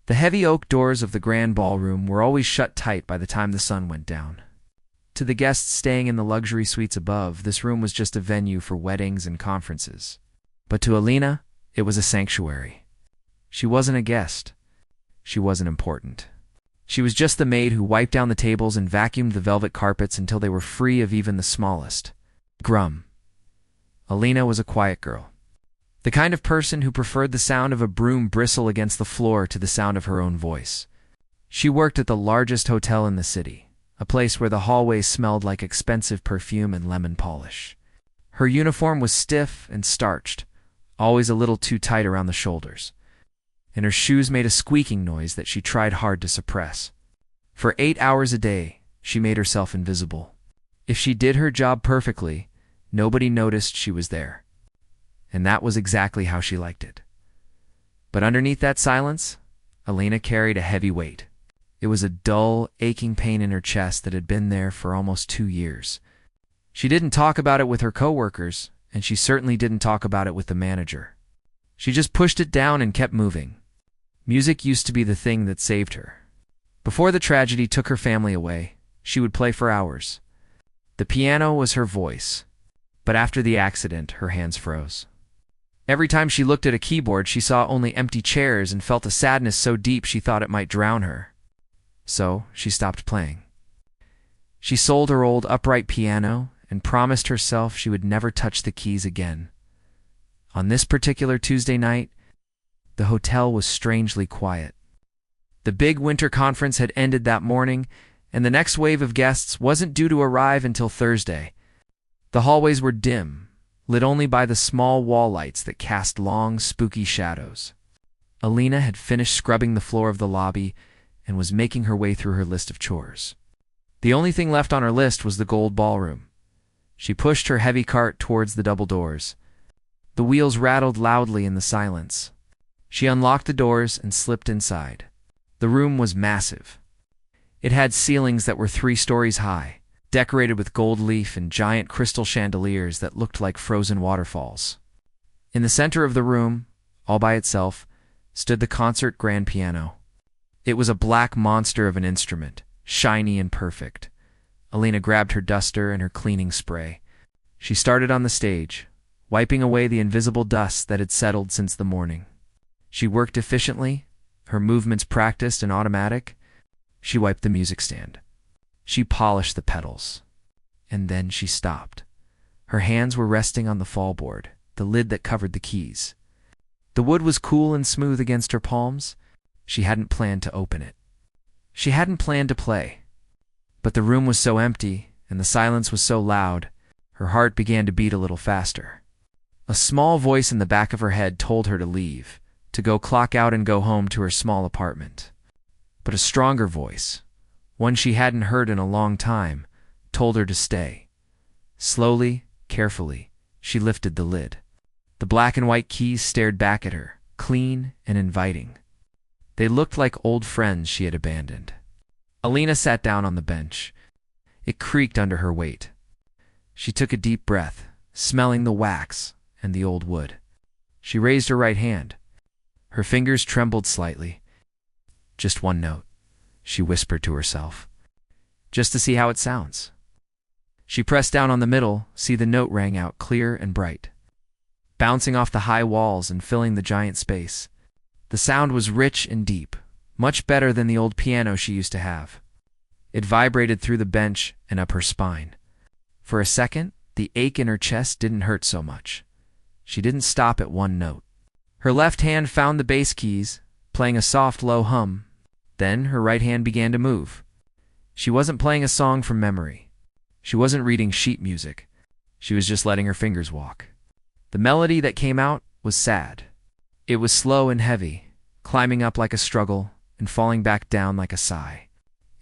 The heavy oak doors of the grand ballroom were always shut tight by the time the sun went down. To the guests staying in the luxury suites above, this room was just a venue for weddings and conferences. But to Alina, it was a sanctuary. She wasn't a guest. She wasn't important. She was just the maid who wiped down the tables and vacuumed the velvet carpets until they were free of even the smallest grum. Alina was a quiet girl. The kind of person who preferred the sound of a broom bristle against the floor to the sound of her own voice. She worked at the largest hotel in the city, a place where the hallways smelled like expensive perfume and lemon polish. Her uniform was stiff and starched, always a little too tight around the shoulders, and her shoes made a squeaking noise that she tried hard to suppress. For 8 hours a day, she made herself invisible. If she did her job perfectly, nobody noticed she was there. And that was exactly how she liked it. But underneath that silence, Alina carried a heavy weight. It was a dull, aching pain in her chest that had been there for almost 2 years. She didn't talk about it with her coworkers, and she certainly didn't talk about it with the manager. She just pushed it down and kept moving. Music used to be the thing that saved her. Before the tragedy took her family away, she would play for hours. The piano was her voice, but after the accident, her hands froze. Every time she looked at a keyboard, she saw only empty chairs and felt a sadness so deep she thought it might drown her. So she stopped playing. She sold her old upright piano and promised herself she would never touch the keys again. On this particular Tuesday night, the hotel was strangely quiet. The big winter conference had ended that morning, and the next wave of guests wasn't due to arrive until Thursday. The hallways were dim, lit only by the small wall lights that cast long, spooky shadows. Alina had finished scrubbing the floor of the lobby and was making her way through her list of chores. The only thing left on her list was the gold ballroom. She pushed her heavy cart towards the double doors. The wheels rattled loudly in the silence. She unlocked the doors and slipped inside. The room was massive. It had ceilings that were 3 stories high, decorated with gold leaf and giant crystal chandeliers that looked like frozen waterfalls. In the center of the room, all by itself, stood the concert grand piano. It was a black monster of an instrument, shiny and perfect. Alina grabbed her duster and her cleaning spray. She started on the stage, wiping away the invisible dust that had settled since the morning. She worked efficiently, her movements practiced and automatic. She wiped the music stand. She polished the pedals. And then she stopped. Her hands were resting on the fallboard, the lid that covered the keys. The wood was cool and smooth against her palms. She hadn't planned to open it. She hadn't planned to play. But the room was so empty, and the silence was so loud, her heart began to beat a little faster. A small voice in the back of her head told her to leave, to go clock out and go home to her small apartment. But a stronger voice, one she hadn't heard in a long time, told her to stay. Slowly, carefully, she lifted the lid. The black and white keys stared back at her, clean and inviting. They looked like old friends she had abandoned. Alina sat down on the bench. It creaked under her weight. She took a deep breath, smelling the wax and the old wood. She raised her right hand. Her fingers trembled slightly. Just one note, she whispered to herself, just to see how it sounds. She pressed down on the middle, see the note rang out clear and bright, bouncing off the high walls and filling the giant space. The sound was rich and deep, much better than the old piano she used to have. It vibrated through the bench and up her spine. For a second, the ache in her chest didn't hurt so much. She didn't stop at one note. Her left hand found the bass keys, playing a soft, low hum. Then her right hand began to move. She wasn't playing a song from memory. She wasn't reading sheet music. She was just letting her fingers walk. The melody that came out was sad. It was slow and heavy, climbing up like a struggle and falling back down like a sigh.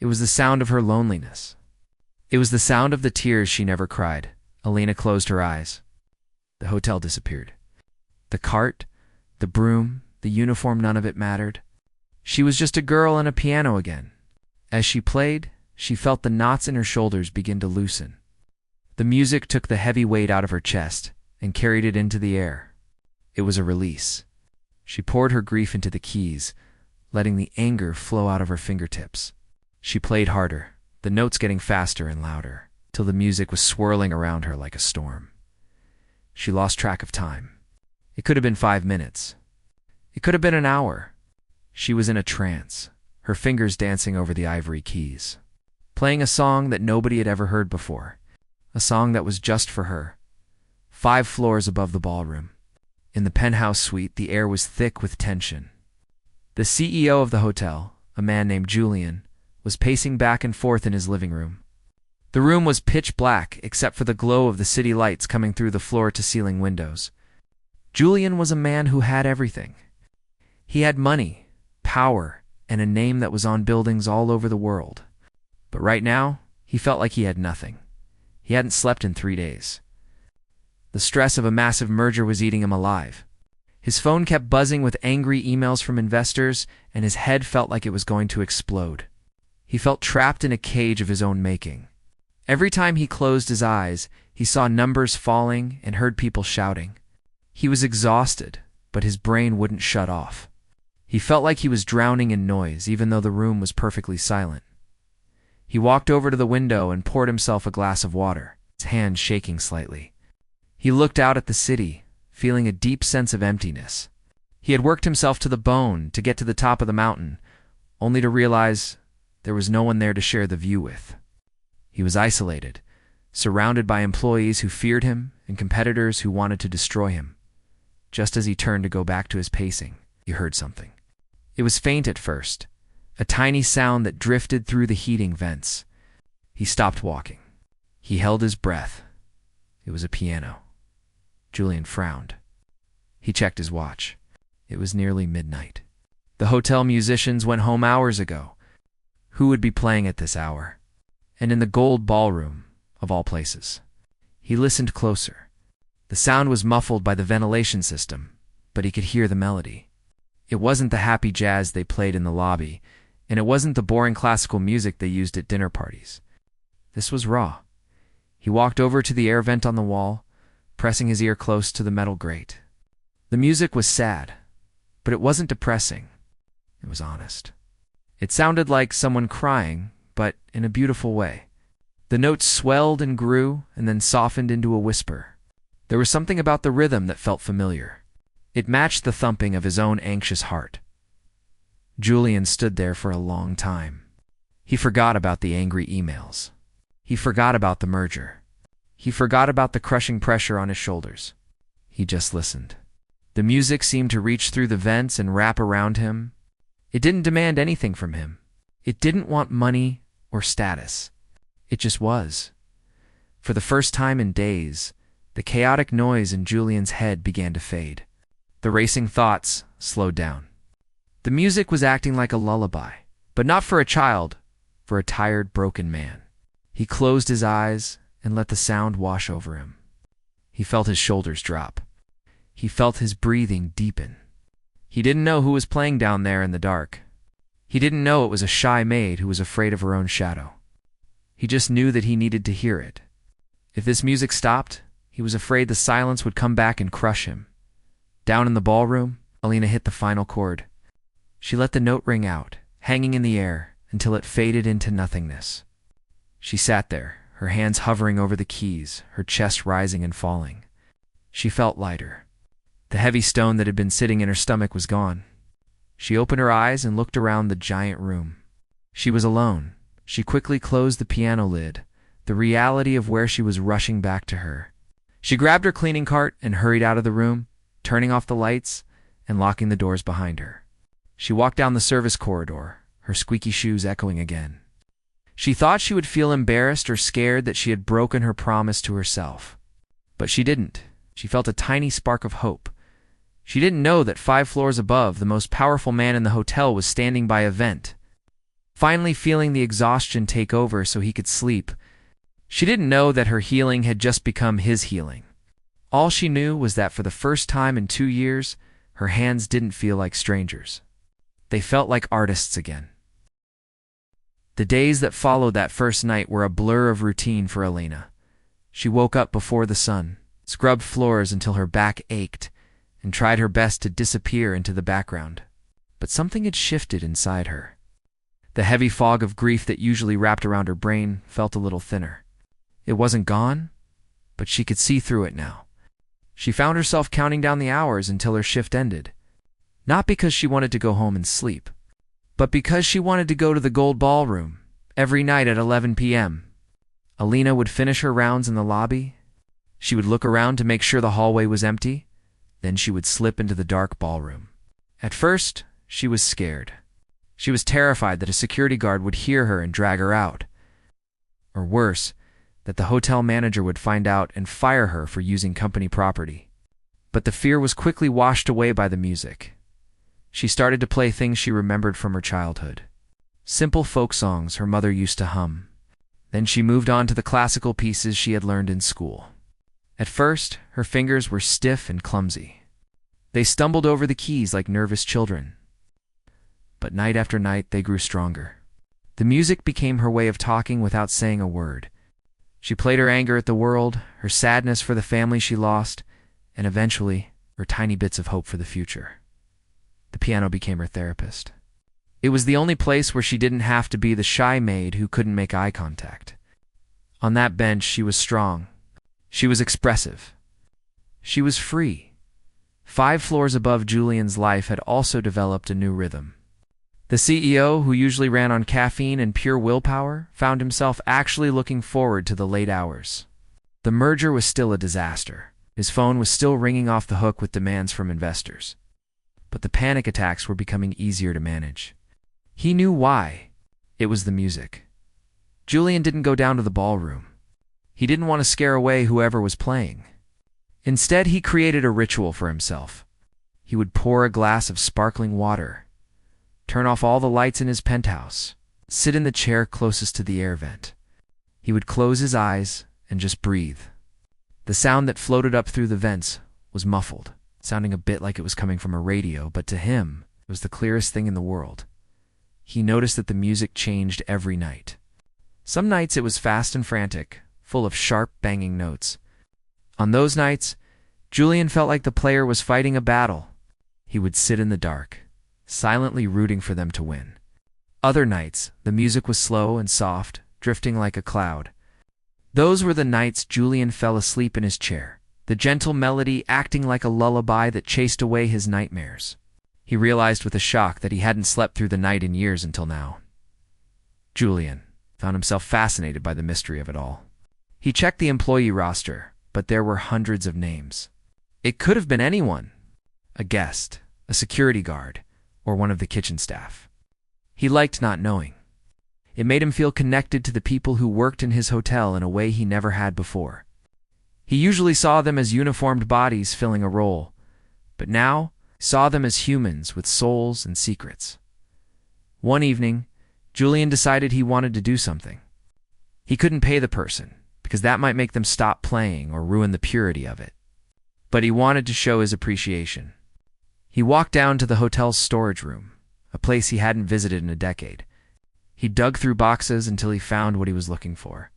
It was the sound of her loneliness. It was the sound of the tears she never cried. Alina closed her eyes. The hotel disappeared. The cart, the broom, the uniform, none of it mattered. She was just a girl and a piano again. As she played, she felt the knots in her shoulders begin to loosen. The music took the heavy weight out of her chest and carried it into the air. It was a release. She poured her grief into the keys, letting the anger flow out of her fingertips. She played harder, the notes getting faster and louder, till the music was swirling around her like a storm. She lost track of time. It could have been 5 minutes. It could have been an hour. She was in a trance, her fingers dancing over the ivory keys, playing a song that nobody had ever heard before, a song that was just for her. 5 floors above the ballroom. In the penthouse suite, the air was thick with tension. The CEO of the hotel, a man named Julian, was pacing back and forth in his living room. The room was pitch black except for the glow of the city lights coming through the floor-to-ceiling windows. Julian was a man who had everything. He had money, power, and a name that was on buildings all over the world. But right now, he felt like he had nothing. He hadn't slept in 3 days. The stress of a massive merger was eating him alive. His phone kept buzzing with angry emails from investors, and his head felt like it was going to explode. He felt trapped in a cage of his own making. Every time he closed his eyes, he saw numbers falling and heard people shouting. He was exhausted, but his brain wouldn't shut off. He felt like he was drowning in noise, even though the room was perfectly silent. He walked over to the window and poured himself a glass of water, his hand shaking slightly. He looked out at the city, feeling a deep sense of emptiness. He had worked himself to the bone to get to the top of the mountain, only to realize there was no one there to share the view with. He was isolated, surrounded by employees who feared him and competitors who wanted to destroy him. Just as he turned to go back to his pacing, he heard something. It was faint at first, a tiny sound that drifted through the heating vents. He stopped walking. He held his breath. It was a piano. Julian frowned. He checked his watch. It was nearly midnight. The hotel musicians went home hours ago. Who would be playing at this hour? And in the gold ballroom, of all places. He listened closer. The sound was muffled by the ventilation system, but he could hear the melody. It wasn't the happy jazz they played in the lobby, and it wasn't the boring classical music they used at dinner parties. This was raw. He walked over to the air vent on the wall, pressing his ear close to the metal grate. The music was sad, but it wasn't depressing. It was honest. It sounded like someone crying, but in a beautiful way. The notes swelled and grew and then softened into a whisper. There was something about the rhythm that felt familiar. It matched the thumping of his own anxious heart. Julian stood there for a long time. He forgot about the angry emails. He forgot about the merger. He forgot about the crushing pressure on his shoulders. He just listened. The music seemed to reach through the vents and wrap around him. It didn't demand anything from him. It didn't want money or status. It just was. For the first time in days, the chaotic noise in Julian's head began to fade. The racing thoughts slowed down. The music was acting like a lullaby, but not for a child, for a tired, broken man. He closed his eyes and let the sound wash over him. He felt his shoulders drop. He felt his breathing deepen. He didn't know who was playing down there in the dark. He didn't know it was a shy maid who was afraid of her own shadow. He just knew that he needed to hear it. If this music stopped, he was afraid the silence would come back and crush him. Down in the ballroom, Alina hit the final chord. She let the note ring out, hanging in the air, until it faded into nothingness. She sat there, her hands hovering over the keys, her chest rising and falling. She felt lighter. The heavy stone that had been sitting in her stomach was gone. She opened her eyes and looked around the giant room. She was alone. She quickly closed the piano lid, the reality of where she was rushing back to her. She grabbed her cleaning cart and hurried out of the room, turning off the lights and locking the doors behind her. She walked down the service corridor, her squeaky shoes echoing again. She thought she would feel embarrassed or scared that she had broken her promise to herself. But she didn't. She felt a tiny spark of hope. She didn't know that 5 floors above, the most powerful man in the hotel was standing by a vent, finally feeling the exhaustion take over so he could sleep. She didn't know that her healing had just become his healing. All she knew was that for the first time in 2 years, her hands didn't feel like strangers. They felt like artists again. The days that followed that first night were a blur of routine for Elena. She woke up before the sun, scrubbed floors until her back ached, and tried her best to disappear into the background. But but something had shifted inside her. The heavy fog of grief that usually wrapped around her brain felt a little thinner. It wasn't gone, but she could see through it now. She found herself counting down the hours until her shift ended. Not because she wanted to go home and sleep, but because she wanted to go to the Gold Ballroom every night at 11 p.m. Alina would finish her rounds in the lobby. She would look around to make sure the hallway was empty. Then she would slip into the dark ballroom. At first, she was scared. She was terrified that a security guard would hear her and drag her out. Or worse, that the hotel manager would find out and fire her for using company property. But the fear was quickly washed away by the music. She started to play things she remembered from her childhood. Simple folk songs her mother used to hum. Then she moved on to the classical pieces she had learned in school. At first, her fingers were stiff and clumsy. They stumbled over the keys like nervous children. But night after night, they grew stronger. The music became her way of talking without saying a word. She played her anger at the world, her sadness for the family she lost, and eventually, her tiny bits of hope for the future. The piano became her therapist. It was the only place where she didn't have to be the shy maid who couldn't make eye contact. On that bench, she was strong. She was expressive. She was free. 5 floors above, Julian's life had also developed a new rhythm. The CEO, who usually ran on caffeine and pure willpower, found himself actually looking forward to the late hours. The merger was still a disaster. His phone was still ringing off the hook with demands from investors. But the panic attacks were becoming easier to manage. He knew why. It was the music. Julian didn't go down to the ballroom. He didn't want to scare away whoever was playing. Instead, he created a ritual for himself. He would pour a glass of sparkling water, turn off all the lights in his penthouse, sit in the chair closest to the air vent. He would close his eyes and just breathe. The sound that floated up through the vents was muffled, sounding a bit like it was coming from a radio, but to him, it was the clearest thing in the world. He noticed that the music changed every night. Some nights it was fast and frantic, full of sharp, banging notes. On those nights, Julian felt like the player was fighting a battle. He would sit in the dark, silently rooting for them to win. Other nights, the music was slow and soft, drifting like a cloud. Those were the nights Julian fell asleep in his chair, the gentle melody acting like a lullaby that chased away his nightmares. He realized with a shock that he hadn't slept through the night in years until now. Julian found himself fascinated by the mystery of it all. He checked the employee roster, but there were hundreds of names. It could have been anyone. A guest, a security guard, or one of the kitchen staff. He liked not knowing. It made him feel connected to the people who worked in his hotel in a way he never had before. He usually saw them as uniformed bodies filling a role, but now saw them as humans with souls and secrets. One evening, Julian decided he wanted to do something. He couldn't pay the person, because that might make them stop playing or ruin the purity of it. But he wanted to show his appreciation. He walked down to the hotel's storage room, a place he hadn't visited in a decade. He dug through boxes until he found what he was looking for.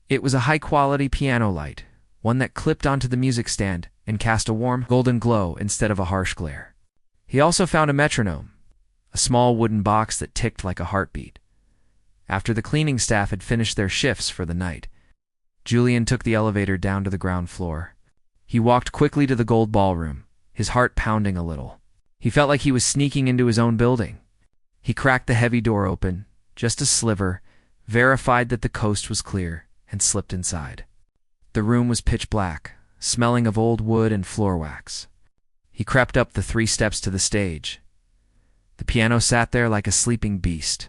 It was a high-quality piano light, one that clipped onto the music stand and cast a warm, golden glow instead of a harsh glare. He also found a metronome, a small wooden box that ticked like a heartbeat. After the cleaning staff had finished their shifts for the night, Julian took the elevator down to the ground floor. He walked quickly to the Gold Ballroom, his heart pounding a little. He felt like he was sneaking into his own building. He cracked the heavy door open, just a sliver, verified that the coast was clear, and slipped inside. The room was pitch black, smelling of old wood and floor wax. He crept up the 3 steps to the stage. The piano sat there like a sleeping beast.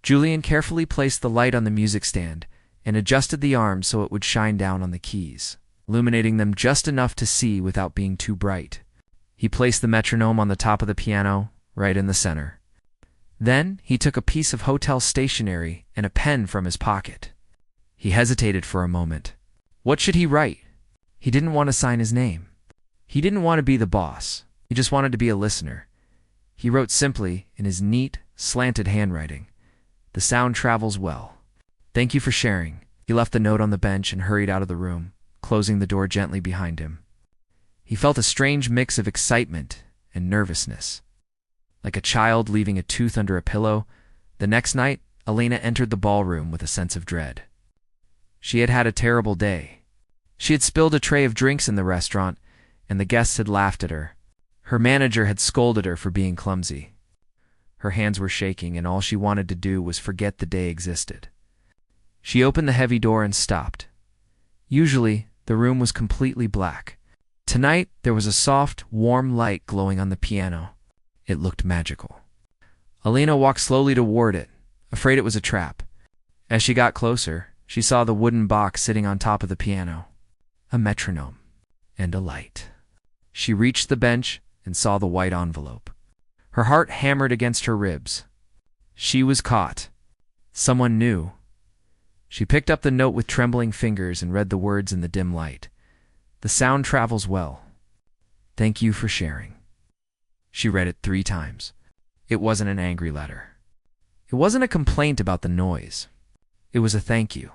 Julian carefully placed the light on the music stand and adjusted the arms so it would shine down on the keys, illuminating them just enough to see without being too bright. He placed the metronome on the top of the piano, right in the center. Then he took a piece of hotel stationery and a pen from his pocket. He hesitated for a moment. What should he write? He didn't want to sign his name. He didn't want to be the boss. He just wanted to be a listener. He wrote simply in his neat, slanted handwriting, "The sound travels well. Thank you for sharing." He left the note on the bench and hurried out of the room, closing the door gently behind him. He felt a strange mix of excitement and nervousness. like a child leaving a tooth under a pillow. The next night, Elena entered the ballroom with a sense of dread. She had had a terrible day. She had spilled a tray of drinks in the restaurant, and the guests had laughed at her. Her manager had scolded her for being clumsy. Her hands were shaking, and all she wanted to do was forget the day existed. She opened the heavy door and stopped. Usually, the room was completely black. Tonight, there was a soft, warm light glowing on the piano. It looked magical. Elena walked slowly toward it, afraid it was a trap. As she got closer, she saw the wooden box sitting on top of the piano, a metronome, and a light. She reached the bench and saw the white envelope. Her heart hammered against her ribs. She was caught. Someone knew. She picked up the note with trembling fingers and read the words in the dim light. The sound travels well. Thank you for sharing. She read it 3 times. It wasn't an angry letter. It wasn't a complaint about the noise. It was a thank you.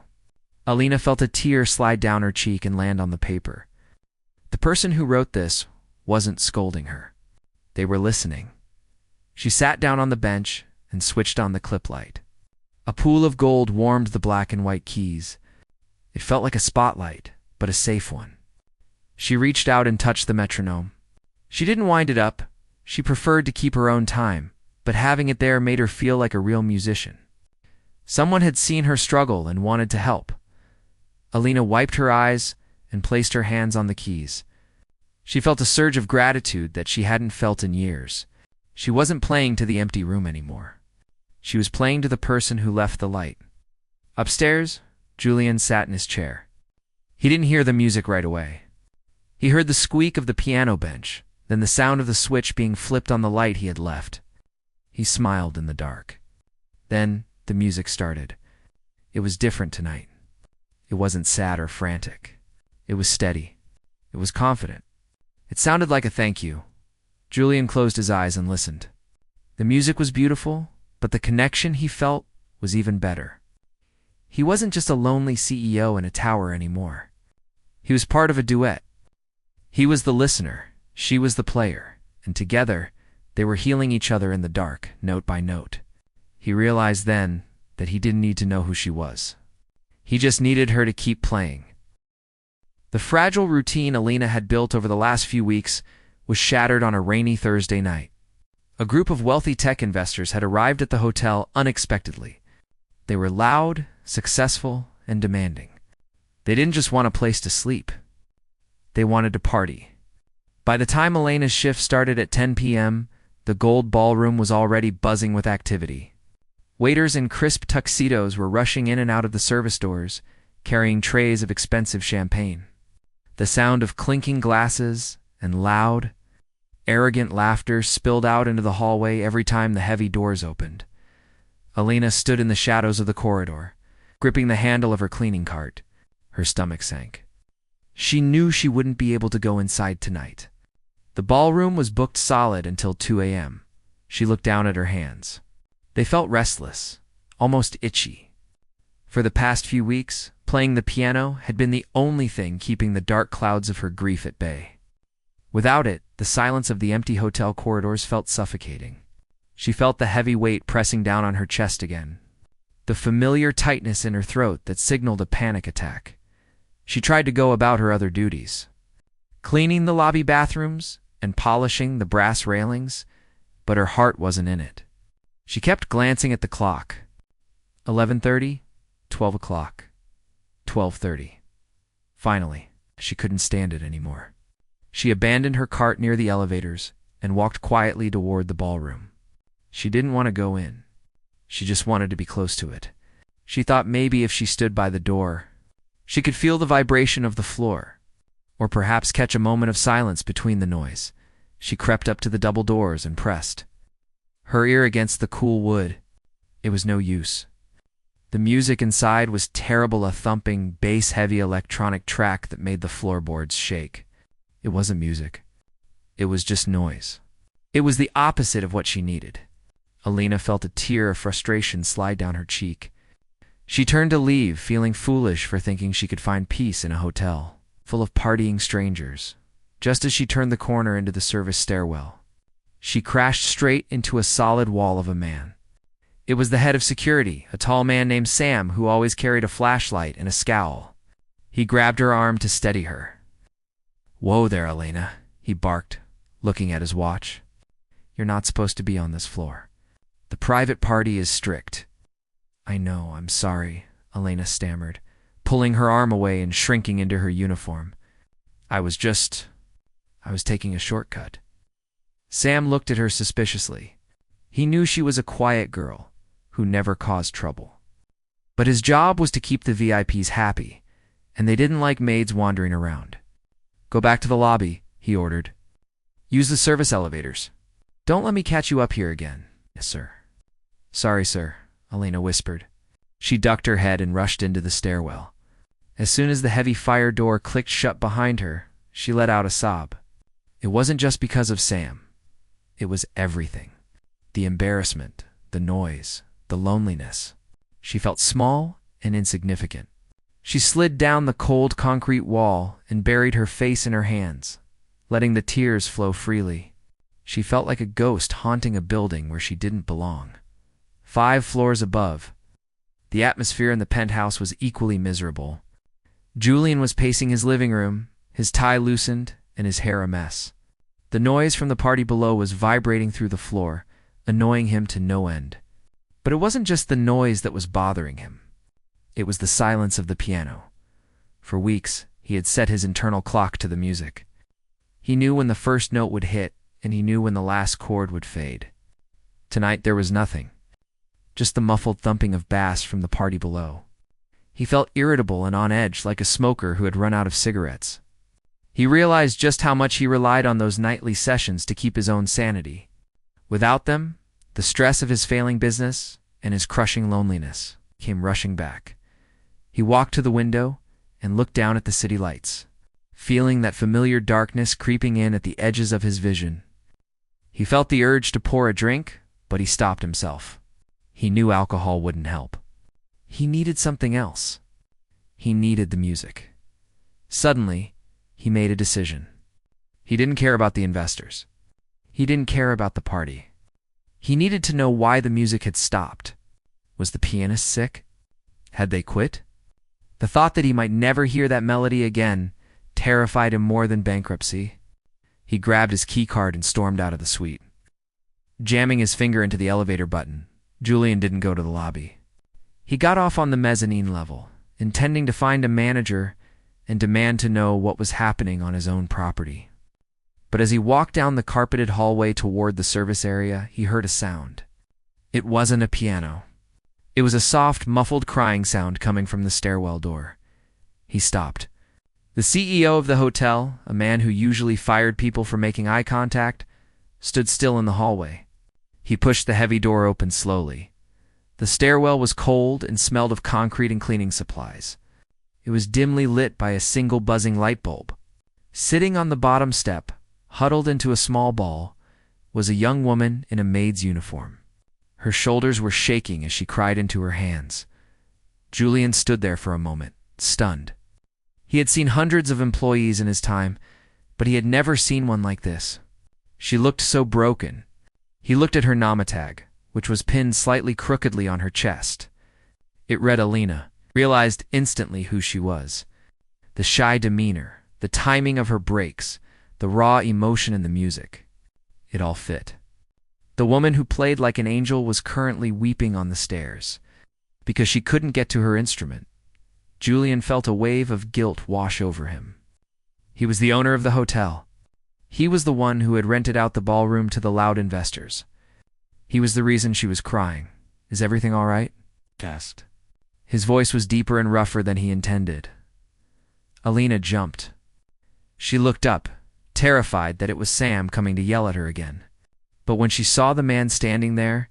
Elena felt a tear slide down her cheek and land on the paper. The person who wrote this wasn't scolding her. They were listening. She sat down on the bench and switched on the clip light. A pool of gold warmed the black and white keys. It felt like a spotlight, but a safe one. She reached out and touched the metronome. She didn't wind it up. She preferred to keep her own time, but having it there made her feel like a real musician. Someone had seen her struggle and wanted to help. Elena wiped her eyes and placed her hands on the keys. She felt a surge of gratitude that she hadn't felt in years. She wasn't playing to the empty room anymore. She was playing to the person who left the light. Upstairs, Julian sat in his chair. He didn't hear the music right away. He heard the squeak of the piano bench, then the sound of the switch being flipped on the light he had left. He smiled in the dark. Then the music started. It was different tonight. It wasn't sad or frantic. It was steady. It was confident. It sounded like a thank you. Julian closed his eyes and listened. The music was beautiful, but the connection he felt was even better. He wasn't just a lonely CEO in a tower anymore. He was part of a duet. He was the listener, she was the player, and together they were healing each other in the dark, note by note. He realized then that he didn't need to know who she was. He just needed her to keep playing. The fragile routine Elena had built over the last few weeks was shattered on a rainy Thursday night. A group of wealthy tech investors had arrived at the hotel unexpectedly. They were loud, successful, and demanding. They didn't just want a place to sleep. They wanted to party. By the time Elena's shift started at 10 p.m., the gold ballroom was already buzzing with activity. Waiters in crisp tuxedos were rushing in and out of the service doors, carrying trays of expensive champagne. The sound of clinking glasses and loud, arrogant laughter spilled out into the hallway every time the heavy doors opened. Elena stood in the shadows of the corridor, gripping the handle of her cleaning cart. Her stomach sank. She knew she wouldn't be able to go inside tonight. The ballroom was booked solid until 2 a.m. She looked down at her hands. They felt restless, almost itchy. For the past few weeks, playing the piano had been the only thing keeping the dark clouds of her grief at bay. Without it, the silence of the empty hotel corridors felt suffocating. She felt the heavy weight pressing down on her chest again, the familiar tightness in her throat that signaled a panic attack. She tried to go about her other duties, cleaning the lobby bathrooms and polishing the brass railings, but her heart wasn't in it. She kept glancing at the clock. 11:30, 12 o'clock, 12:30. Finally, she couldn't stand it anymore. She abandoned her cart near the elevators and walked quietly toward the ballroom. She didn't want to go in. She just wanted to be close to it. She thought maybe if she stood by the door, she could feel the vibration of the floor, or perhaps catch a moment of silence between the noise. She crept up to the double doors and pressed her ear against the cool wood. It was no use. The music inside was terrible, a thumping, bass-heavy electronic track that made the floorboards shake. It wasn't music. It was just noise. It was the opposite of what she needed. Elena felt a tear of frustration slide down her cheek. She turned to leave, feeling foolish for thinking she could find peace in a hotel full of partying strangers. Just as she turned the corner into the service stairwell, she crashed straight into a solid wall of a man. It was the head of security, a tall man named Sam who always carried a flashlight and a scowl. He grabbed her arm to steady her. "Whoa there, Elena," he barked, looking at his watch. "You're not supposed to be on this floor. The private party is strict." "I know, I'm sorry," Elena stammered, pulling her arm away and shrinking into her uniform. I was taking a shortcut." Sam looked at her suspiciously. He knew she was a quiet girl who never caused trouble. But his job was to keep the VIPs happy, and they didn't like maids wandering around. "Go back to the lobby," he ordered. "Use the service elevators. Don't let me catch you up here again." "Yes, sir." "Sorry, sir," Elena whispered. She ducked her head and rushed into the stairwell. As soon as the heavy fire door clicked shut behind her, she let out a sob. It wasn't just because of Sam. It was everything. The embarrassment, the noise, the loneliness. She felt small and insignificant. She slid down the cold concrete wall and buried her face in her hands, letting the tears flow freely. She felt like a ghost haunting a building where she didn't belong. 5 floors above, the atmosphere in the penthouse was equally miserable. Julian was pacing his living room, his tie loosened and his hair a mess. The noise from the party below was vibrating through the floor, annoying him to no end. But it wasn't just the noise that was bothering him. It was the silence of the piano. For weeks, he had set his internal clock to the music. He knew when the first note would hit, and he knew when the last chord would fade. Tonight there was nothing, just the muffled thumping of bass from the party below. He felt irritable and on edge like a smoker who had run out of cigarettes. He realized just how much he relied on those nightly sessions to keep his own sanity. Without them, the stress of his failing business and his crushing loneliness came rushing back. He walked to the window and looked down at the city lights, feeling that familiar darkness creeping in at the edges of his vision. He felt the urge to pour a drink, but he stopped himself. He knew alcohol wouldn't help. He needed something else. He needed the music. Suddenly, he made a decision. He didn't care about the investors. He didn't care about the party. He needed to know why the music had stopped. Was the pianist sick? Had they quit? The thought that he might never hear that melody again terrified him more than bankruptcy. He grabbed his key card and stormed out of the suite. Jamming his finger into the elevator button, Julian didn't go to the lobby. He got off on the mezzanine level, intending to find a manager and demand to know what was happening on his own property. But as he walked down the carpeted hallway toward the service area, he heard a sound. It wasn't a piano. It was a soft, muffled crying sound coming from the stairwell door. He stopped. The CEO of the hotel, a man who usually fired people for making eye contact, stood still in the hallway. He pushed the heavy door open slowly. The stairwell was cold and smelled of concrete and cleaning supplies. It was dimly lit by a single buzzing light bulb. Sitting on the bottom step, huddled into a small ball, was a young woman in a maid's uniform. Her shoulders were shaking as she cried into her hands. Julian stood there for a moment, stunned. He had seen hundreds of employees in his time, but he had never seen one like this. She looked so broken. He looked at her tag, which was pinned slightly crookedly on her chest. It read Alina, realized instantly who she was. The shy demeanor, the timing of her breaks, the raw emotion in the music. It all fit. The woman who played like an angel was currently weeping on the stairs because she couldn't get to her instrument. Julian felt a wave of guilt wash over him. He was the owner of the hotel. He was the one who had rented out the ballroom to the loud investors. He was the reason she was crying. "Is everything all right?" he asked. His voice was deeper and rougher than he intended. Alina jumped. She looked up, terrified that it was Sam coming to yell at her again. But when she saw the man standing there,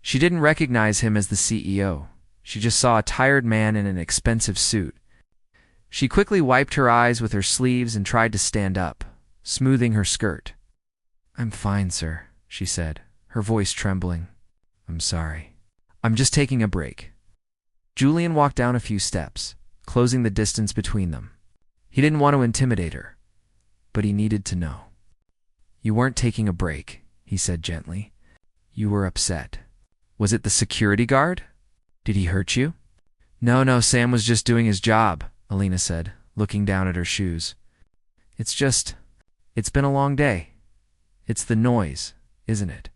she didn't recognize him as the CEO. She just saw a tired man in an expensive suit. She quickly wiped her eyes with her sleeves and tried to stand up, smoothing her skirt. "I'm fine, sir," she said, her voice trembling. "I'm sorry. I'm just taking a break." Julian walked down a few steps, closing the distance between them. He didn't want to intimidate her, but he needed to know. "You weren't taking a break," he said gently. You were upset. Was it the security guard? Did he hurt you? No, Sam was just doing his job, Alina said, looking down at her shoes. It's been a long day. It's the noise, isn't it?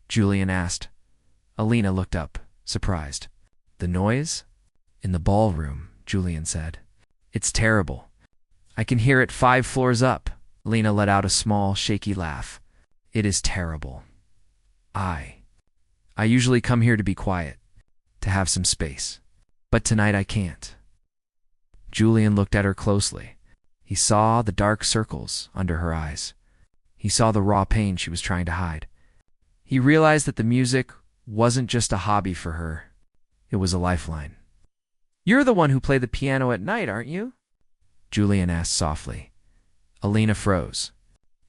Julian asked. Alina looked up, surprised. The noise? In the ballroom, Julian said. It's terrible. I can hear it 5 floors up. Alina let out a small, shaky laugh. It is terrible. I usually come here to be quiet, to have some space. But tonight I can't. Julian looked at her closely. He saw the dark circles under her eyes. He saw the raw pain she was trying to hide. He realized that the music wasn't just a hobby for her. It was a lifeline. You're the one who played the piano at night, aren't you? Julian asked softly. Alina froze.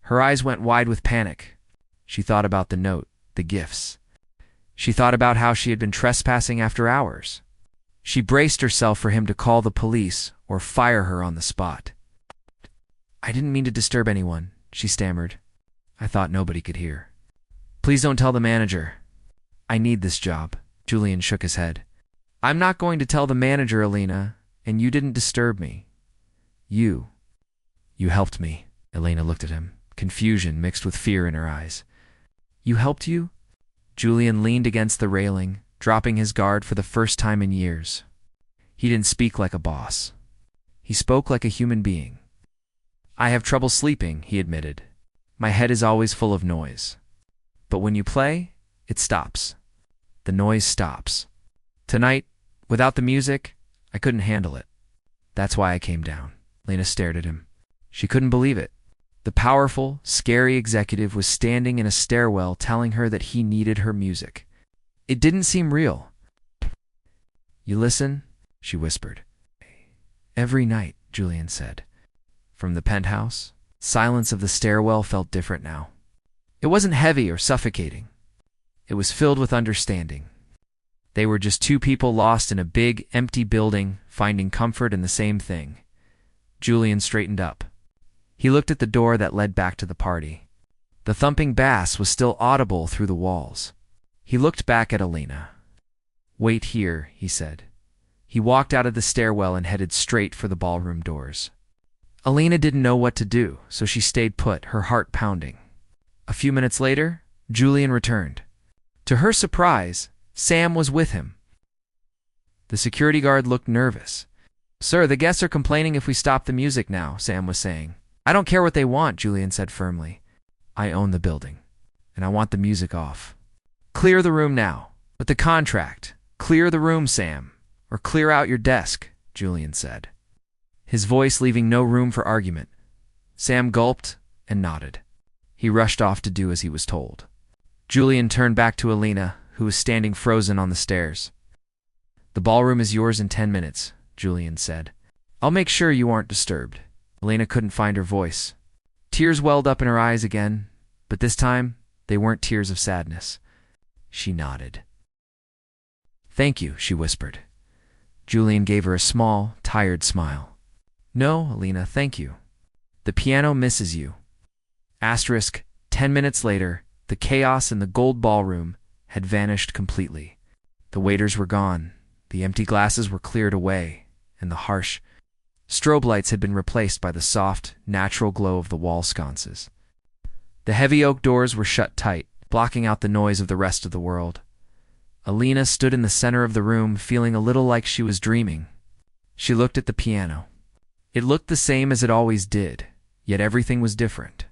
Her eyes went wide with panic. She thought about the note, the gifts. She thought about how she had been trespassing after hours. She braced herself for him to call the police or fire her on the spot. I didn't mean to disturb anyone, she stammered. I thought nobody could hear. Please don't tell the manager. I need this job. Julian shook his head. I'm not going to tell the manager, Alina, and you didn't disturb me. You helped me. Alina looked at him, confusion mixed with fear in her eyes. You helped you? Julian leaned against the railing, dropping his guard for the first time in years. He didn't speak like a boss. He spoke like a human being. I have trouble sleeping, he admitted. My head is always full of noise. But when you play, it stops. The noise stops. Tonight, without the music, I couldn't handle it. That's why I came down. Lena stared at him. She couldn't believe it. The powerful, scary executive was standing in a stairwell telling her that he needed her music. It didn't seem real. You listen? She whispered. Every night, Julian said. From the penthouse, silence of the stairwell felt different now. It wasn't heavy or suffocating. It was filled with understanding. They were just 2 people lost in a big, empty building, finding comfort in the same thing. Julian straightened up. He looked at the door that led back to the party. The thumping bass was still audible through the walls. He looked back at Alina. Wait here, he said. He walked out of the stairwell and headed straight for the ballroom doors. Alina didn't know what to do, so she stayed put, her heart pounding. A few minutes later, Julian returned. To her surprise, Sam was with him. The security guard looked nervous. Sir, the guests are complaining if we stop the music now, Sam was saying. I don't care what they want, Julian said firmly. I own the building, and I want the music off. Clear the room now. With the contract, clear the room, Sam, or clear out your desk, Julian said. His voice leaving no room for argument. Sam gulped and nodded. He rushed off to do as he was told. Julian turned back to Alina, who was standing frozen on the stairs. The ballroom is yours in 10 minutes, Julian said. I'll make sure you aren't disturbed. Alina couldn't find her voice. Tears welled up in her eyes again, but this time they weren't tears of sadness. She nodded. Thank you, she whispered. Julian gave her a small, tired smile. No, Alina, thank you. The piano misses you. Asterisk, 10 minutes later, the chaos in the gold ballroom had vanished completely. The waiters were gone, the empty glasses were cleared away, and the harsh strobe lights had been replaced by the soft, natural glow of the wall sconces. The heavy oak doors were shut tight, blocking out the noise of the rest of the world. Alina stood in the center of the room, feeling a little like she was dreaming. She looked at the piano. It looked the same as it always did, yet everything was different.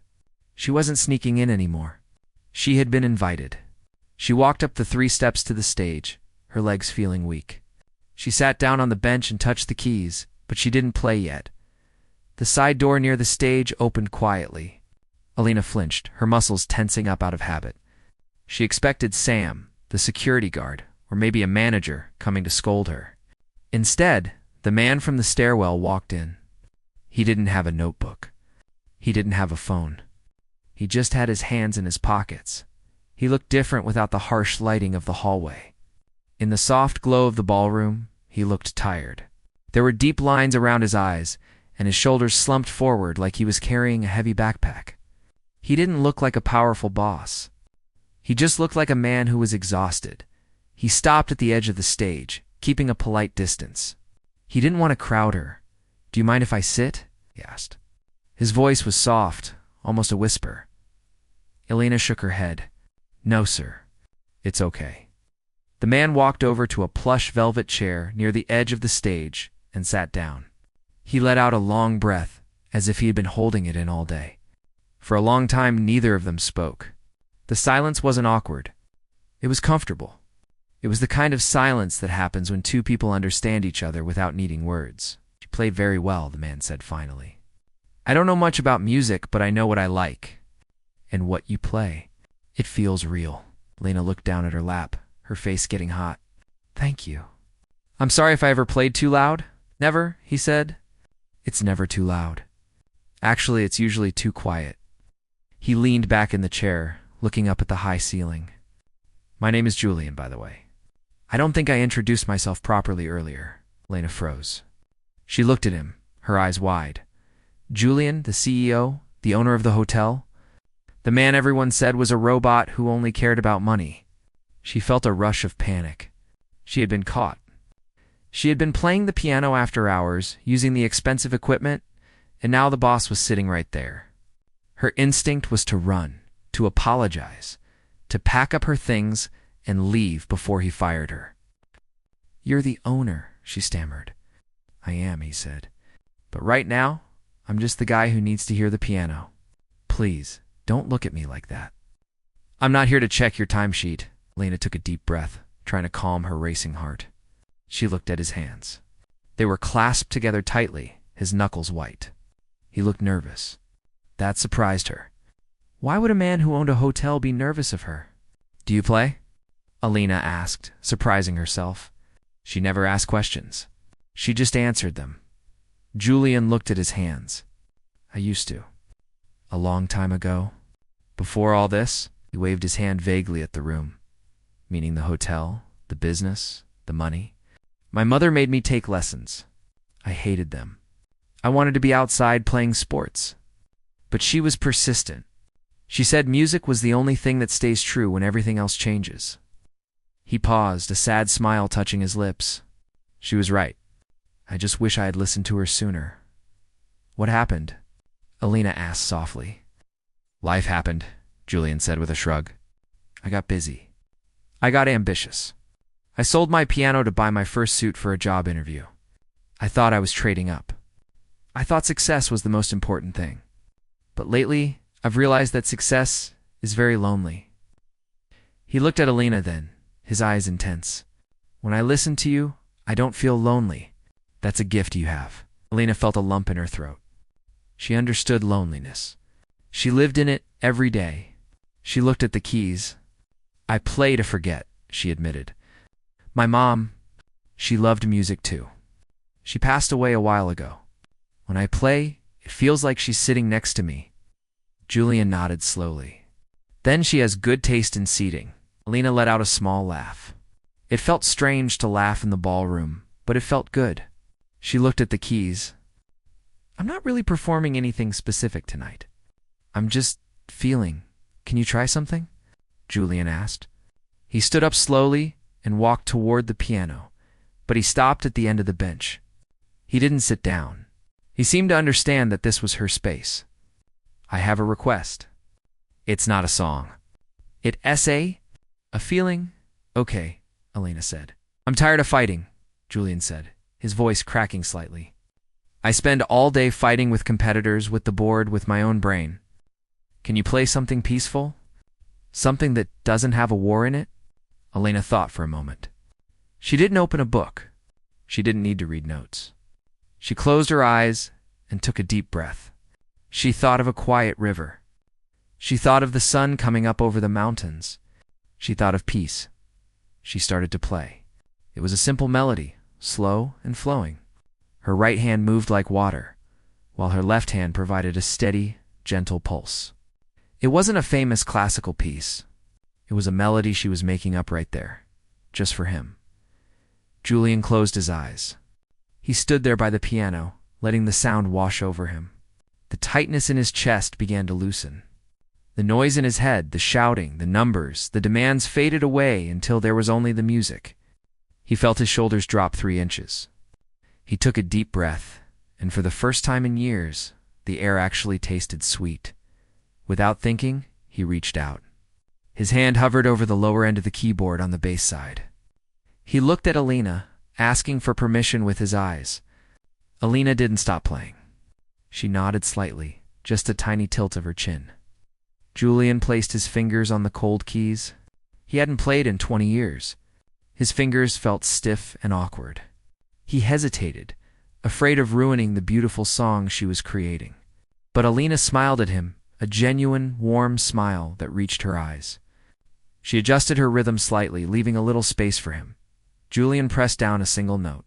She wasn't sneaking in anymore. She had been invited. She walked up the 3 steps to the stage, her legs feeling weak. She sat down on the bench and touched the keys, but she didn't play yet. The side door near the stage opened quietly. Alina flinched, her muscles tensing up out of habit. She expected Sam, the security guard, or maybe a manager, coming to scold her. Instead, the man from the stairwell walked in. He didn't have a notebook. He didn't have a phone. He just had his hands in his pockets. He looked different without the harsh lighting of the hallway. In the soft glow of the ballroom, he looked tired. There were deep lines around his eyes, and his shoulders slumped forward like he was carrying a heavy backpack. He didn't look like a powerful boss. He just looked like a man who was exhausted. He stopped at the edge of the stage, keeping a polite distance. He didn't want to crowd her. "Do you mind if I sit?" he asked. His voice was soft, almost a whisper. Elena shook her head. "No, sir. It's okay." The man walked over to a plush velvet chair near the edge of the stage and sat down. He let out a long breath, as if he had been holding it in all day. For a long time, neither of them spoke. The silence wasn't awkward. It was comfortable. It was the kind of silence that happens when two people understand each other without needing words. "You played very well," the man said finally. "I don't know much about music, but I know what I like. And what you play. It feels real." Lena looked down at her lap, her face getting hot. "Thank you." "I'm sorry if I ever played too loud." "Never," he said. "It's never too loud. Actually, it's usually too quiet." He leaned back in the chair, looking up at the high ceiling. "My name is Julian, by the way. I don't think I introduced myself properly earlier." Lena froze. She looked at him, her eyes wide. Julian, the CEO, the owner of the hotel? The man everyone said was a robot who only cared about money. She felt a rush of panic. She had been caught. She had been playing the piano after hours, using the expensive equipment, and now the boss was sitting right there. Her instinct was to run, to apologize, to pack up her things and leave before he fired her. "You're the owner," she stammered. "I am," he said. "But right now, I'm just the guy who needs to hear the piano. Please, don't look at me like that." "I'm not here to check your timesheet." Lena took a deep breath, trying to calm her racing heart. She looked at his hands. They were clasped together tightly, his knuckles white. He looked nervous. That surprised her. Why would a man who owned a hotel be nervous of her? "Do you play?" Alina asked, surprising herself. She never asked questions. She just answered them. Julian looked at his hands. "I used to. A long time ago. Before all this," he waved his hand vaguely at the room, meaning the hotel, the business, the money. "My mother made me take lessons. I hated them. I wanted to be outside playing sports. But she was persistent. She said music was the only thing that stays true when everything else changes." He paused, a sad smile touching his lips. "She was right. I just wish I had listened to her sooner." "What happened?" Alina asked softly. "Life happened," Julian said with a shrug. "I got busy. I got ambitious. I sold my piano to buy my first suit for a job interview. I thought I was trading up. I thought success was the most important thing. But lately, I've realized that success is very lonely." He looked at Alina then, his eyes intense. "When I listen to you, I don't feel lonely. That's a gift you have." Alina felt a lump in her throat. She understood loneliness. She lived in it every day. She looked at the keys. "I play to forget," she admitted. "My mom, she loved music too. She passed away a while ago. When I play, it feels like she's sitting next to me." Julian nodded slowly. "Then she has good taste in seating." Alina let out a small laugh. It felt strange to laugh in the ballroom, but it felt good. She looked at the keys. "I'm not really performing anything specific tonight. I'm just feeling. Can you try something?" Julian asked. He stood up slowly and walked toward the piano, but he stopped at the end of the bench. He didn't sit down. He seemed to understand that this was her space. "I have a request." "It's not a song." "It essay? A feeling?" "Okay," Alina said. "I'm tired of fighting," Julian said, his voice cracking slightly. "I spend all day fighting with competitors, with the board, with my own brain. Can you play something peaceful? Something that doesn't have a war in it?" Alina thought for a moment. She didn't open a book. She didn't need to read notes. She closed her eyes and took a deep breath. She thought of a quiet river. She thought of the sun coming up over the mountains. She thought of peace. She started to play. It was a simple melody, slow and flowing. Her right hand moved like water, while her left hand provided a steady, gentle pulse. It wasn't a famous classical piece. It was a melody she was making up right there, just for him. Julian closed his eyes. He stood there by the piano, letting the sound wash over him. The tightness in his chest began to loosen. The noise in his head, the shouting, the numbers, the demands faded away until there was only the music. He felt his shoulders drop 3 inches. He took a deep breath, and for the first time in years, the air actually tasted sweet. Without thinking, he reached out. His hand hovered over the lower end of the keyboard on the bass side. He looked at Alina, asking for permission with his eyes. Alina didn't stop playing. She nodded slightly, just a tiny tilt of her chin. Julian placed his fingers on the cold keys. He hadn't played in 20 years. His fingers felt stiff and awkward. He hesitated, afraid of ruining the beautiful song she was creating. But Alina smiled at him, a genuine, warm smile that reached her eyes. She adjusted her rhythm slightly, leaving a little space for him. Julian pressed down a single note.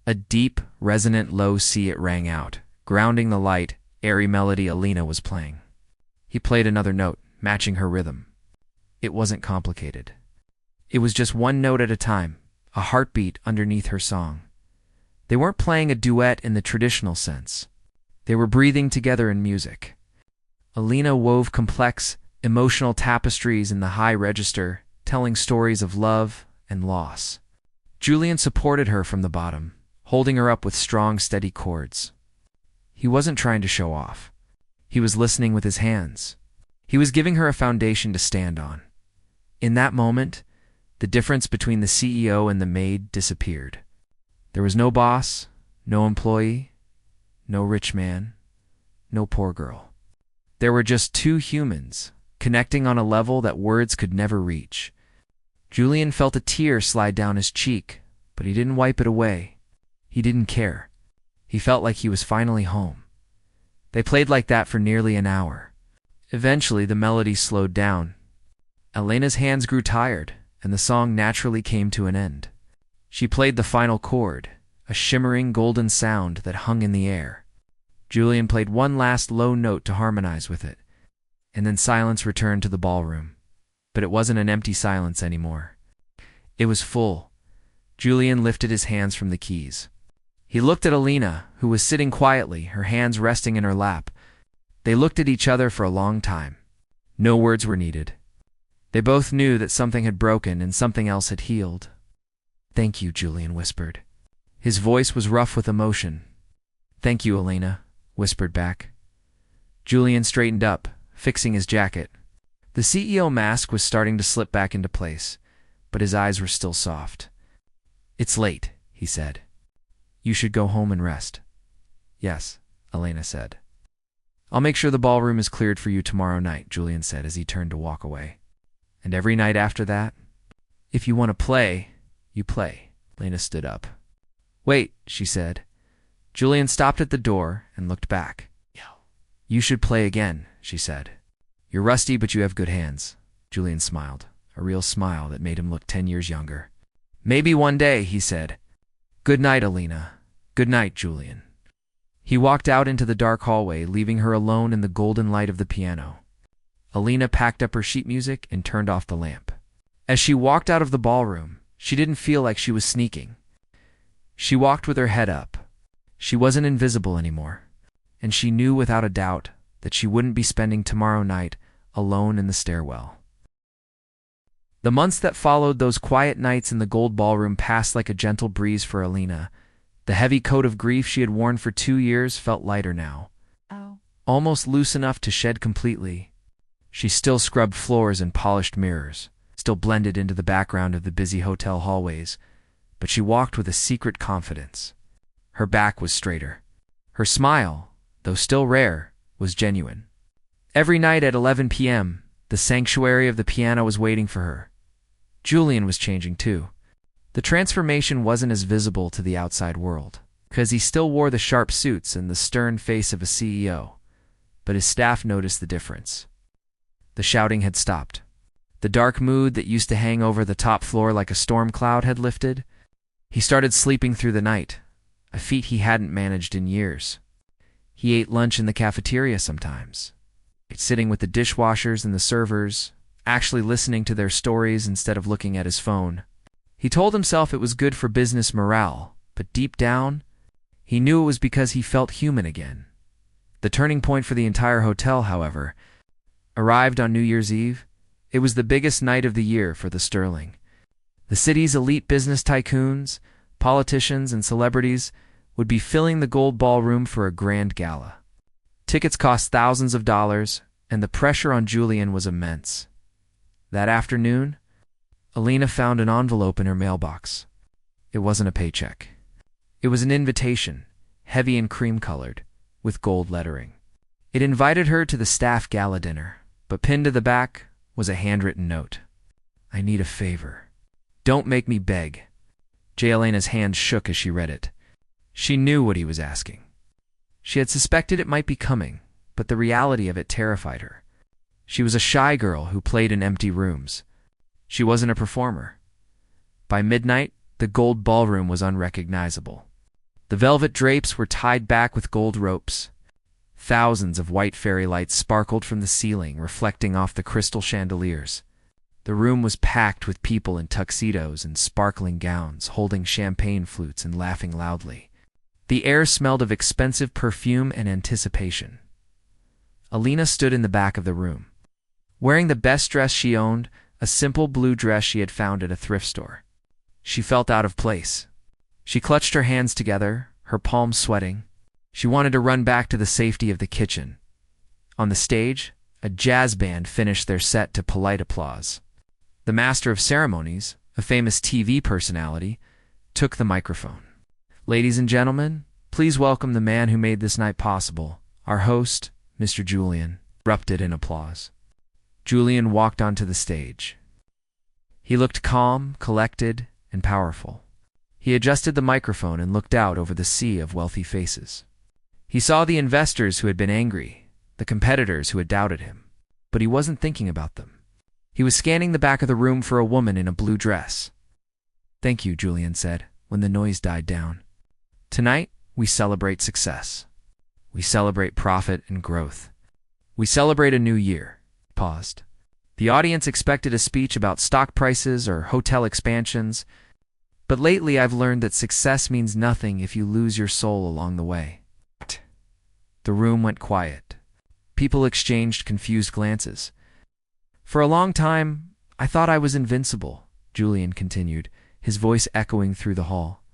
A deep, resonant low C. It rang out, grounding the light, airy melody Alina was playing. He played another note, matching her rhythm. It wasn't complicated. It was just one note at a time, a heartbeat underneath her song. They weren't playing a duet in the traditional sense. They were breathing together in music. Alina wove complex, emotional tapestries in the high register, telling stories of love and loss. Julian supported her from the bottom, holding her up with strong, steady chords. He wasn't trying to show off. He was listening with his hands. He was giving her a foundation to stand on. In that moment, the difference between the CEO and the maid disappeared. There was no boss, no employee, no rich man, no poor girl. There were just 2 humans, connecting on a level that words could never reach. Julian felt a tear slide down his cheek, but he didn't wipe it away. He didn't care. He felt like he was finally home. They played like that for nearly an hour. Eventually, the melody slowed down. Alina's hands grew tired, and the song naturally came to an end. She played the final chord, a shimmering golden sound that hung in the air. Julian played one last low note to harmonize with it, and then silence returned to the ballroom. But it wasn't an empty silence anymore. It was full. Julian lifted his hands from the keys. He looked at Alina, who was sitting quietly, her hands resting in her lap. They looked at each other for a long time. No words were needed. They both knew that something had broken and something else had healed. "Thank you," Julian whispered. His voice was rough with emotion. "Thank you," Alina whispered back. Julian straightened up, fixing his jacket. The CEO mask was starting to slip back into place, but his eyes were still soft. "It's late," he said. "You should go home and rest." "Yes," Alina said. "I'll make sure the ballroom is cleared for you tomorrow night," Julian said as he turned to walk away. "And every night after that? If you want to play, you play." Alina stood up. "Wait," she said. Julian stopped at the door and looked back. "You should play again," she said. "You're rusty, but you have good hands." Julian smiled, a real smile that made him look 10 years younger. "Maybe one day," he said. "Good night, Alina. Good night, Julian." He walked out into the dark hallway, leaving her alone in the golden light of the piano. Alina packed up her sheet music and turned off the lamp. As she walked out of the ballroom, she didn't feel like she was sneaking. She walked with her head up. She wasn't invisible anymore, and she knew without a doubt that she wouldn't be spending tomorrow night alone in the stairwell. The months that followed those quiet nights in the gold ballroom passed like a gentle breeze for Alina. The heavy coat of grief she had worn for 2 years felt lighter now, almost loose enough to shed completely. She still scrubbed floors and polished mirrors, still blended into the background of the busy hotel hallways, but she walked with a secret confidence. Her back was straighter. Her smile, though still rare, was genuine. Every night at 11 p.m., the sanctuary of the piano was waiting for her. Julian was changing too. The transformation wasn't as visible to the outside world, because he still wore the sharp suits and the stern face of a CEO, but his staff noticed the difference. The shouting had stopped. The dark mood that used to hang over the top floor like a storm cloud had lifted. He started sleeping through the night, a feat he hadn't managed in years. He ate lunch in the cafeteria sometimes, sitting with the dishwashers and the servers, actually listening to their stories instead of looking at his phone. He told himself it was good for business morale, but deep down, he knew it was because he felt human again. The turning point for the entire hotel, however, arrived on New Year's Eve. It was the biggest night of the year for the Sterling. The city's elite business tycoons, politicians, and celebrities would be filling the gold ballroom for a grand gala. Tickets cost thousands of dollars, and the pressure on Julian was immense. That afternoon, Alina found an envelope in her mailbox. It wasn't a paycheck. It was an invitation, heavy and cream-colored, with gold lettering. It invited her to the staff gala dinner, but pinned to the back was a handwritten note. "I need a favor. Don't make me beg." Elena's hand shook as she read it. She knew what he was asking. She had suspected it might be coming, but the reality of it terrified her. She was a shy girl who played in empty rooms. She wasn't a performer. By midnight, the gold ballroom was unrecognizable. The velvet drapes were tied back with gold ropes. Thousands of white fairy lights sparkled from the ceiling, reflecting off the crystal chandeliers. The room was packed with people in tuxedos and sparkling gowns, holding champagne flutes and laughing loudly. The air smelled of expensive perfume and anticipation. Alina stood in the back of the room, wearing the best dress she owned, a simple blue dress she had found at a thrift store. She felt out of place. She clutched her hands together, her palms sweating. She wanted to run back to the safety of the kitchen. On the stage, a jazz band finished their set to polite applause. The master of ceremonies, a famous TV personality, took the microphone. "Ladies and gentlemen, please welcome the man who made this night possible, our host, Mr. Julian," erupted in applause. Julian walked onto the stage. He looked calm, collected, and powerful. He adjusted the microphone and looked out over the sea of wealthy faces. He saw the investors who had been angry, the competitors who had doubted him, but he wasn't thinking about them. He was scanning the back of the room for a woman in a blue dress. "Thank you," Julian said, when the noise died down. "Tonight, we celebrate success. We celebrate profit and growth. We celebrate a new year." He paused. The audience expected a speech about stock prices or hotel expansions, but lately I've learned that success means nothing if you lose your soul along the way. The room went quiet. People exchanged confused glances. "For a long time, I thought I was invincible," Julian continued, his voice echoing through the hall.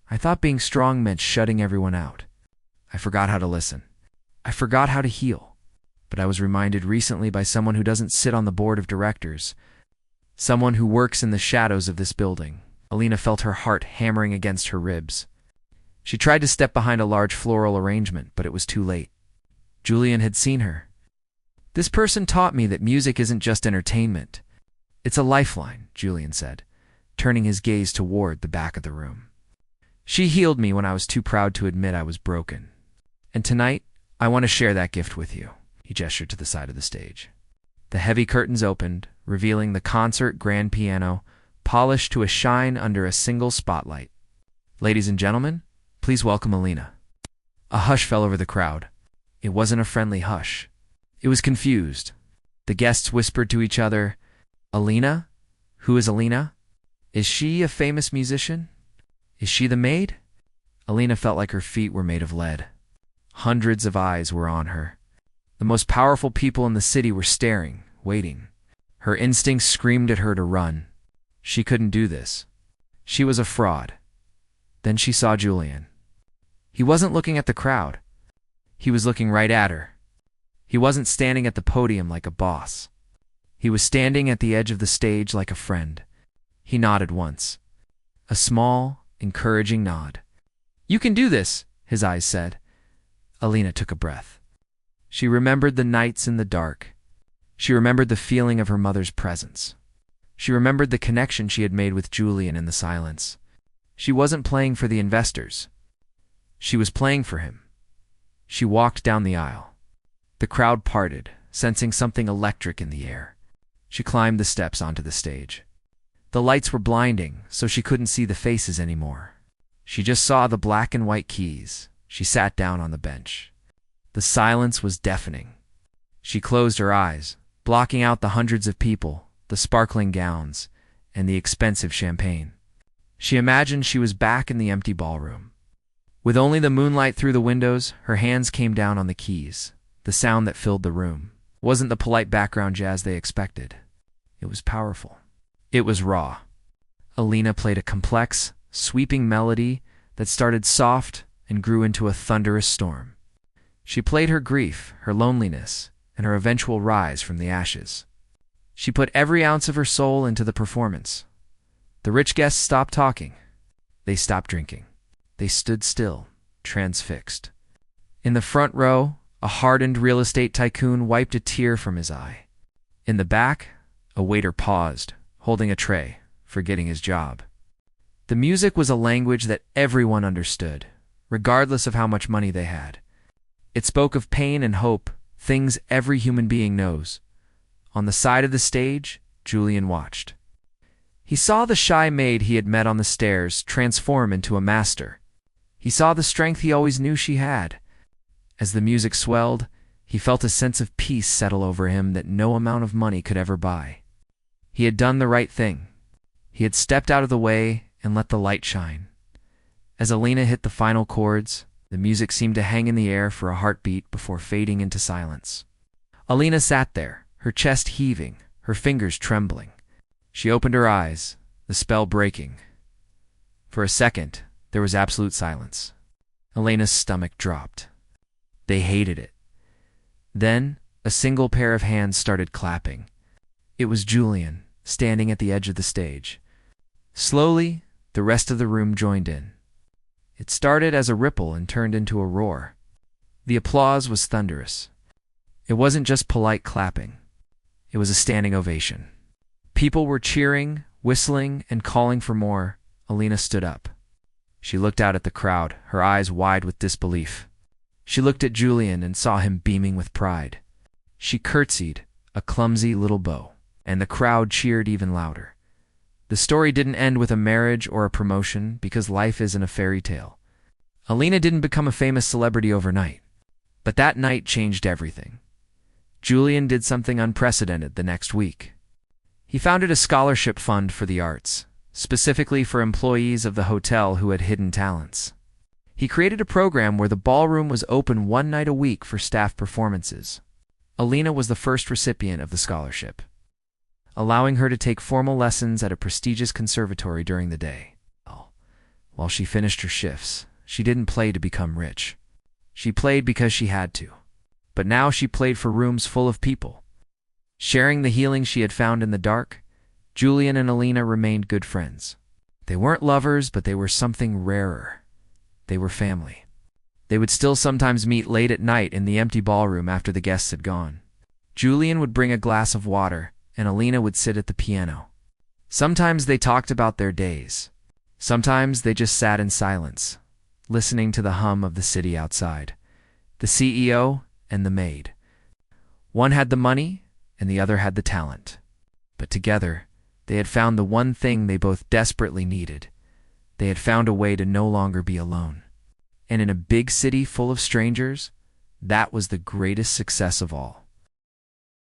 "I thought being strong meant shutting everyone out. I forgot how to listen. I forgot how to heal. But I was reminded recently by someone who doesn't sit on the board of directors, someone who works in the shadows of this building." Alina felt her heart hammering against her ribs. She tried to step behind a large floral arrangement, but it was too late. Julian had seen her. "This person taught me that music isn't just entertainment. It's a lifeline," Julian said, turning his gaze toward the back of the room. "She healed me when I was too proud to admit I was broken. And tonight, I want to share that gift with you." He gestured to the side of the stage. The heavy curtains opened, revealing the concert grand piano, polished to a shine under a single spotlight. "Ladies and gentlemen, please welcome Alina." A hush fell over the crowd. It wasn't a friendly hush. It was confused. The guests whispered to each other, "Alina? Who is Alina? Is she a famous musician? Is she the maid?" Alina felt like her feet were made of lead. Hundreds of eyes were on her. The most powerful people in the city were staring, waiting. Her instincts screamed at her to run. She couldn't do this. She was a fraud. Then she saw Julian. He wasn't looking at the crowd. He was looking right at her. He wasn't standing at the podium like a boss. He was standing at the edge of the stage like a friend. He nodded once. A small, encouraging nod. "You can do this," his eyes said. Alina took a breath. She remembered the nights in the dark. She remembered the feeling of her mother's presence. She remembered the connection she had made with Julian in the silence. She wasn't playing for the investors. She was playing for him. She walked down the aisle. The crowd parted, sensing something electric in the air. She climbed the steps onto the stage. The lights were blinding, so she couldn't see the faces anymore. She just saw the black and white keys. She sat down on the bench. The silence was deafening. She closed her eyes, blocking out the hundreds of people, the sparkling gowns, and the expensive champagne. She imagined she was back in the empty ballroom. With only the moonlight through the windows, her hands came down on the keys, the sound that filled the room. wasn't the polite background jazz they expected. It was powerful. It was raw. Alina played a complex, sweeping melody that started soft and grew into a thunderous storm. She played her grief, her loneliness, and her eventual rise from the ashes. She put every ounce of her soul into the performance. The rich guests stopped talking. They stopped drinking. They stood still, transfixed. In the front row, a hardened real estate tycoon wiped a tear from his eye. In the back, a waiter paused, holding a tray, forgetting his job. The music was a language that everyone understood, regardless of how much money they had. It spoke of pain and hope, things every human being knows. On the side of the stage, Julian watched. He saw the shy maid he had met on the stairs transform into a master. He saw the strength he always knew she had. As the music swelled, he felt a sense of peace settle over him that no amount of money could ever buy. He had done the right thing. He had stepped out of the way and let the light shine. As Alina hit the final chords, the music seemed to hang in the air for a heartbeat before fading into silence. Alina sat there, her chest heaving, her fingers trembling. She opened her eyes, the spell breaking. For a second, there was absolute silence. Alina's stomach dropped. They hated it. Then, a single pair of hands started clapping. It was Julian, standing at the edge of the stage. Slowly, the rest of the room joined in. It started as a ripple and turned into a roar. The applause was thunderous. It wasn't just polite clapping. It was a standing ovation. People were cheering, whistling, and calling for more. Alina stood up. She looked out at the crowd, her eyes wide with disbelief. She looked at Julian and saw him beaming with pride. She curtsied, a clumsy little bow, and the crowd cheered even louder. The story didn't end with a marriage or a promotion because life isn't a fairy tale. Alina didn't become a famous celebrity overnight, but that night changed everything. Julian did something unprecedented the next week. He founded a scholarship fund for the arts, specifically for employees of the hotel who had hidden talents. He created a program where the ballroom was open one night a week for staff performances. Alina was the first recipient of the scholarship, allowing her to take formal lessons at a prestigious conservatory during the day. While she finished her shifts, she didn't play to become rich. She played because she had to. But now she played for rooms full of people. Sharing the healing she had found in the dark, Julian and Alina remained good friends. They weren't lovers, but they were something rarer. They were family. They would still sometimes meet late at night in the empty ballroom after the guests had gone. Julian would bring a glass of water, and Alina would sit at the piano. Sometimes they talked about their days. Sometimes they just sat in silence, listening to the hum of the city outside. The CEO and the maid. One had the money, and the other had the talent. But together, they had found the one thing they both desperately needed. They had found a way to no longer be alone. And in a big city full of strangers, that was the greatest success of all.